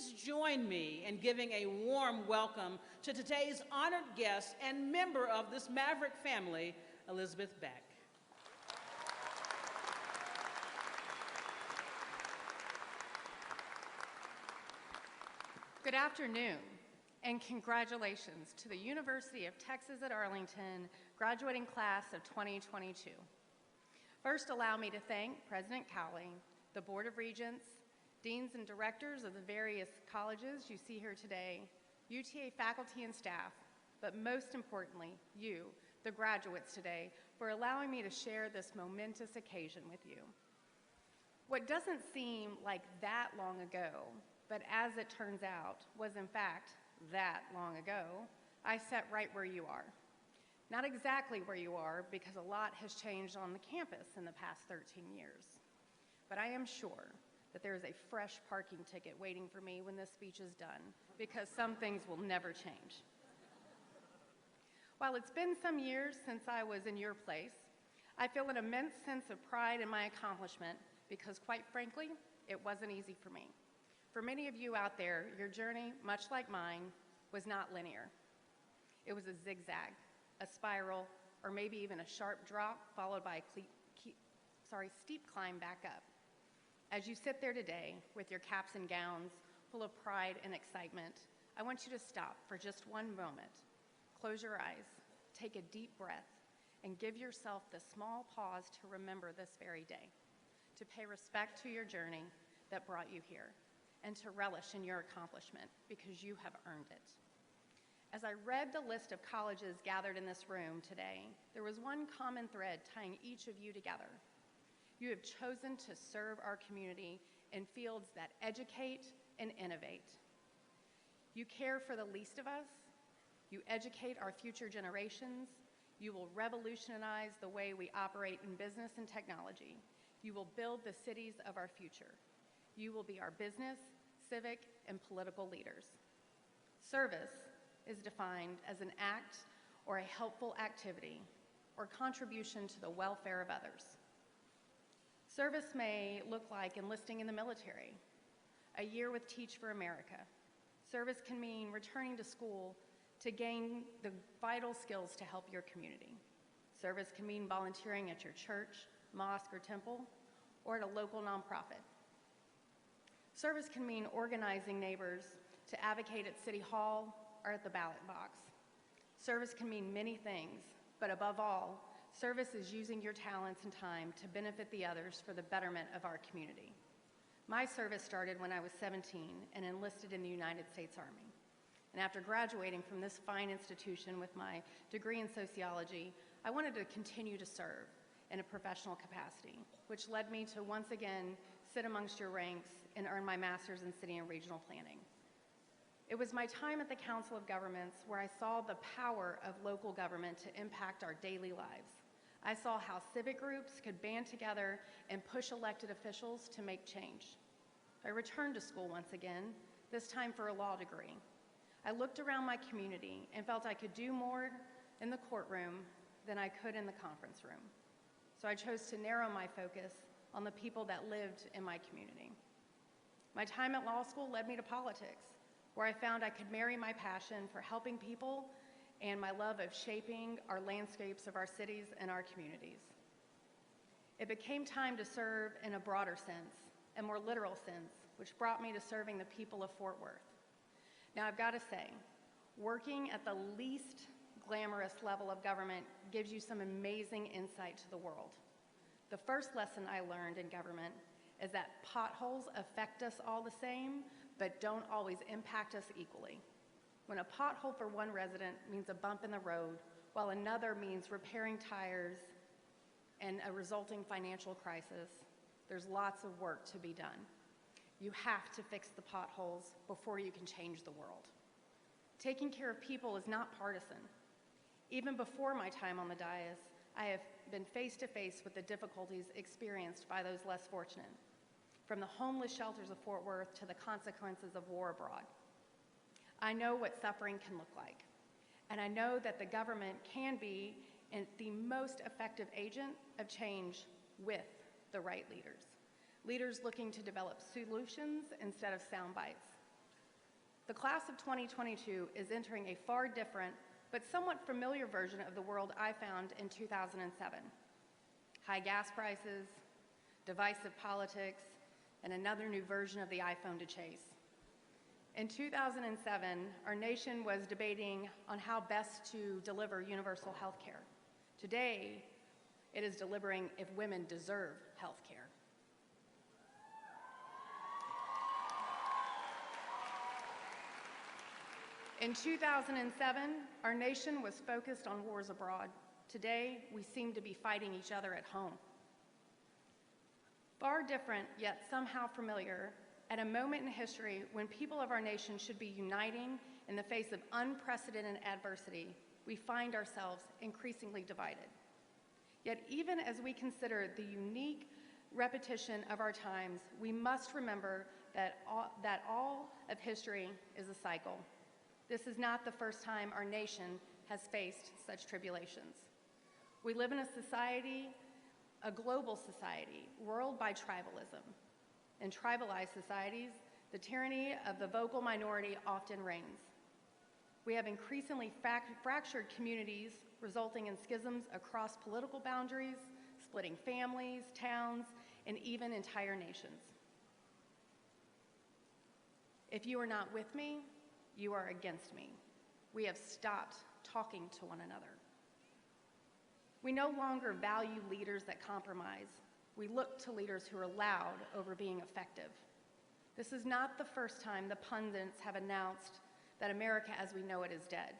please join me in giving a warm welcome to today's honored guest and member of this Maverick family, Elizabeth Beck. Good afternoon, and congratulations to the University of Texas at Arlington graduating class of 2022. First, allow me to thank President Cowley, the Board of Regents, deans and directors of the various colleges you see here today, UTA faculty and staff, but most importantly, you, the graduates today, for allowing me to share this momentous occasion with you. What doesn't seem like that long ago, but as it turns out, was in fact that long ago, I sat right where you are. Not exactly where you are, because a lot has changed on the campus in the past 13 years. But I am sure that there is a fresh parking ticket waiting for me when this speech is done, because some things will never change. While it's been some years since I was in your place, I feel an immense sense of pride in my accomplishment, because quite frankly, it wasn't easy for me. For many of you out there, your journey, much like mine, was not linear. It was a zigzag, a spiral, or maybe even a sharp drop followed by a steep climb back up. As you sit there today with your caps and gowns, full of pride and excitement, I want you to stop for just one moment. Close your eyes, take a deep breath, and give yourself the small pause to remember this very day, to pay respect to your journey that brought you here, and to relish in your accomplishment, because you have earned it. As I read the list of colleges gathered in this room today, there was one common thread tying each of you together. You have chosen to serve our community in fields that educate and innovate. You care for the least of us. You educate our future generations. You will revolutionize the way we operate in business and technology. You will build the cities of our future. You will be our business, civic, and political leaders. Service is defined as an act or a helpful activity or contribution to the welfare of others. Service may look like enlisting in the military, a year with Teach for America. Service can mean returning to school to gain the vital skills to help your community. Service can mean volunteering at your church, mosque, or temple, or at a local nonprofit. Service can mean organizing neighbors to advocate at City Hall or at the ballot box. Service can mean many things, but above all, service is using your talents and time to benefit the others for the betterment of our community. My service started when I was 17 and enlisted in the United States Army. And after graduating from this fine institution with my degree in sociology, I wanted to continue to serve in a professional capacity, which led me to once again sit amongst your ranks and earn my master's in city and regional planning. It was my time at the Council of Governments where I saw the power of local government to impact our daily lives. I saw how civic groups could band together and push elected officials to make change. I returned to school once again, this time for a law degree. I looked around my community and felt I could do more in the courtroom than I could in the conference room. So I chose to narrow my focus on the people that lived in my community. My time at law school led me to politics, where I found I could marry my passion for helping people and my love of shaping our landscapes of our cities and our communities. It became time to serve in a broader sense, a more literal sense, which brought me to serving the people of Fort Worth. Now, I've got to say, working at the least glamorous level of government gives you some amazing insight to the world. The first lesson I learned in government is that potholes affect us all the same, but don't always impact us equally. When a pothole for one resident means a bump in the road, while another means repairing tires and a resulting financial crisis, there's lots of work to be done. You have to fix the potholes before you can change the world. Taking care of people is not partisan. Even before my time on the dais, I have been face to face with the difficulties experienced by those less fortunate, from the homeless shelters of Fort Worth to the consequences of war abroad. I know what suffering can look like, and I know that the government can be the most effective agent of change with the right leaders. Leaders looking to develop solutions instead of sound bites. The class of 2022 is entering a far different but somewhat familiar version of the world I found in 2007. High gas prices, divisive politics, and another new version of the iPhone to chase. In 2007, our nation was debating on how best to deliver universal health care. Today, it is deliberating if women deserve health care. In 2007, our nation was focused on wars abroad. Today, we seem to be fighting each other at home. Far different, yet somehow familiar, at a moment in history when people of our nation should be uniting in the face of unprecedented adversity, we find ourselves increasingly divided. Yet even as we consider the unique repetition of our times, we must remember that all of history is a cycle. This is not the first time our nation has faced such tribulations. We live in a society, a global society, ruled by tribalism. In tribalized societies, the tyranny of the vocal minority often reigns. We have increasingly fractured communities, resulting in schisms across political boundaries, splitting families, towns, and even entire nations. If you are not with me, you are against me. We have stopped talking to one another. We no longer value leaders that compromise. We look to leaders who are loud over being effective. This is not the first time the pundits have announced that America as we know it is dead.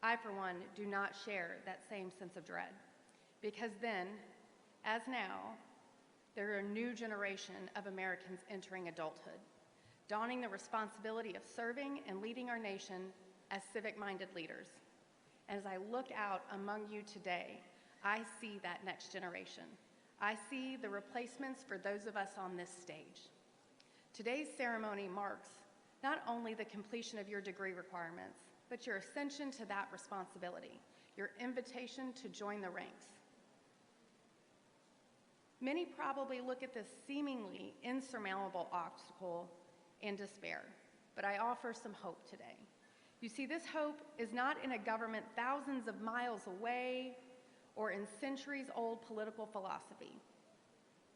I, for one, do not share that same sense of dread, because then, as now, there are a new generation of Americans entering adulthood, donning the responsibility of serving and leading our nation as civic-minded leaders. As I look out among you today, I see that next generation. I see the replacements for those of us on this stage. Today's ceremony marks not only the completion of your degree requirements, but your ascension to that responsibility, your invitation to join the ranks. Many probably look at this seemingly insurmountable obstacle in despair, but I offer some hope today. You see, this hope is not in a government thousands of miles away or in centuries-old political philosophy.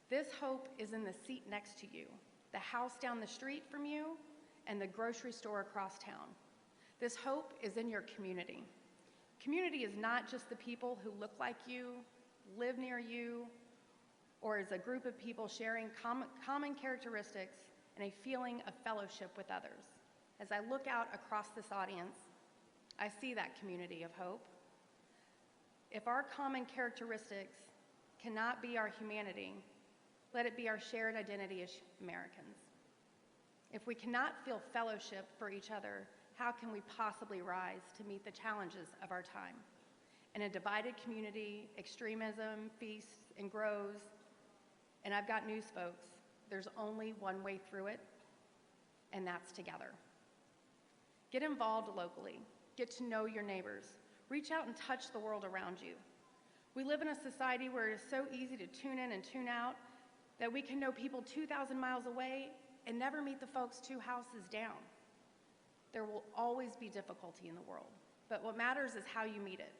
This hope is in the seat next to you, the house down the street from you, and the grocery store across town. This hope is in your community. Community is not just the people who look like you, live near you, or is a group of people sharing common characteristics and a feeling of fellowship with others. As I look out across this audience, I see that community of hope. If our common characteristics cannot be our humanity, let it be our shared identity as Americans. If we cannot feel fellowship for each other, how can we possibly rise to meet the challenges of our time? In a divided community, extremism feasts and grows, and I've got news, folks, there's only one way through it, and that's together. Get involved locally. Get to know your neighbors. Reach out and touch the world around you. We live in a society where it is so easy to tune in and tune out that we can know people 2,000 miles away and never meet the folks 2 houses down. There will always be difficulty in the world, but what matters is how you meet it.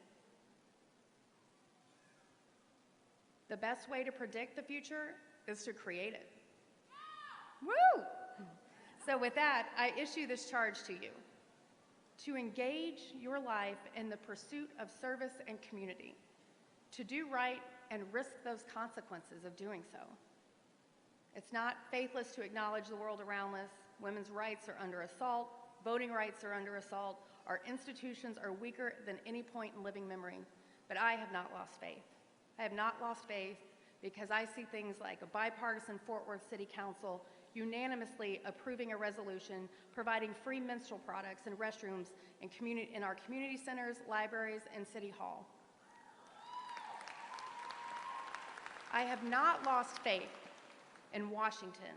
The best way to predict the future is to create it. Woo! So with that, I issue this charge to you, to engage your life in the pursuit of service and community, to do right and risk those consequences of doing so. It's not faithless to acknowledge the world around us. Women's rights are under assault, voting rights are under assault, our institutions are weaker than any point in living memory, but I have not lost faith. I have not lost faith because I see things like a bipartisan Fort Worth City Council unanimously approving a resolution providing free menstrual products and restrooms in our community centers, libraries, and City Hall. I have not lost faith in Washington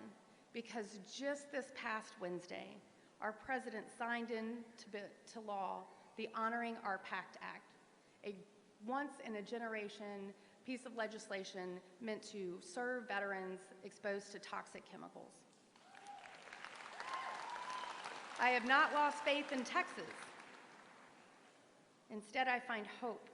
because just this past Wednesday, our president signed into law the Honoring Our Pact Act, a once-in-a-generation piece of legislation meant to serve veterans exposed to toxic chemicals. I have not lost faith in Texas. Instead, I find hope.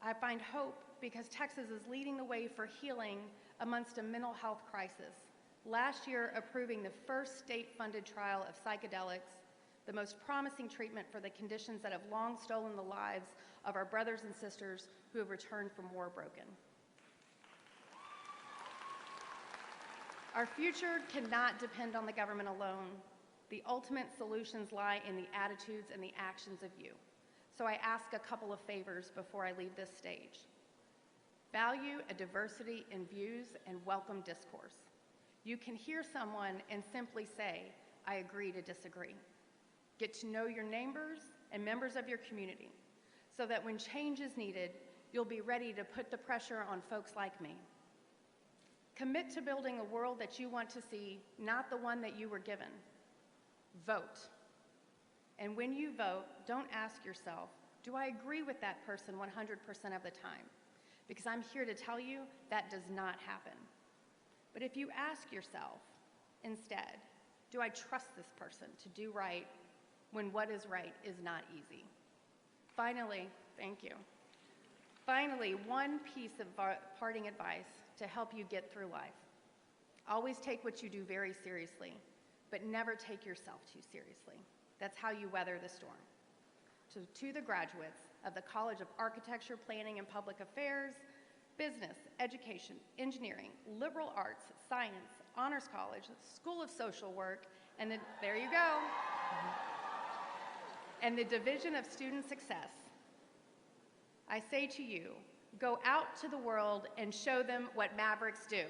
I find hope because Texas is leading the way for healing amongst a mental health crisis. Last year, approving the first state-funded trial of psychedelics, the most promising treatment for the conditions that have long stolen the lives of our brothers and sisters who have returned from war broken. Our future cannot depend on the government alone. The ultimate solutions lie in the attitudes and the actions of you. So I ask a couple of favors before I leave this stage. Value a diversity in views and welcome discourse. You can hear someone and simply say, I agree to disagree. Get to know your neighbors and members of your community so that when change is needed, you'll be ready to put the pressure on folks like me. Commit to building a world that you want to see, not the one that you were given. Vote. And when you vote, don't ask yourself, do I agree with that person 100% of the time? Because I'm here to tell you that does not happen. But if you ask yourself instead, do I trust this person to do right when what is right is not easy? Finally, thank you. Finally, one piece of parting advice to help you get through life. Always take what you do very seriously, but never take yourself too seriously. That's how you weather the storm. So to the graduates of the College of Architecture, Planning, and Public Affairs, Business, Education, Engineering, Liberal Arts, Science, Honors College, School of Social Work, and there you go, and the Division of Student Success, I say to you, go out to the world and show them what Mavericks do.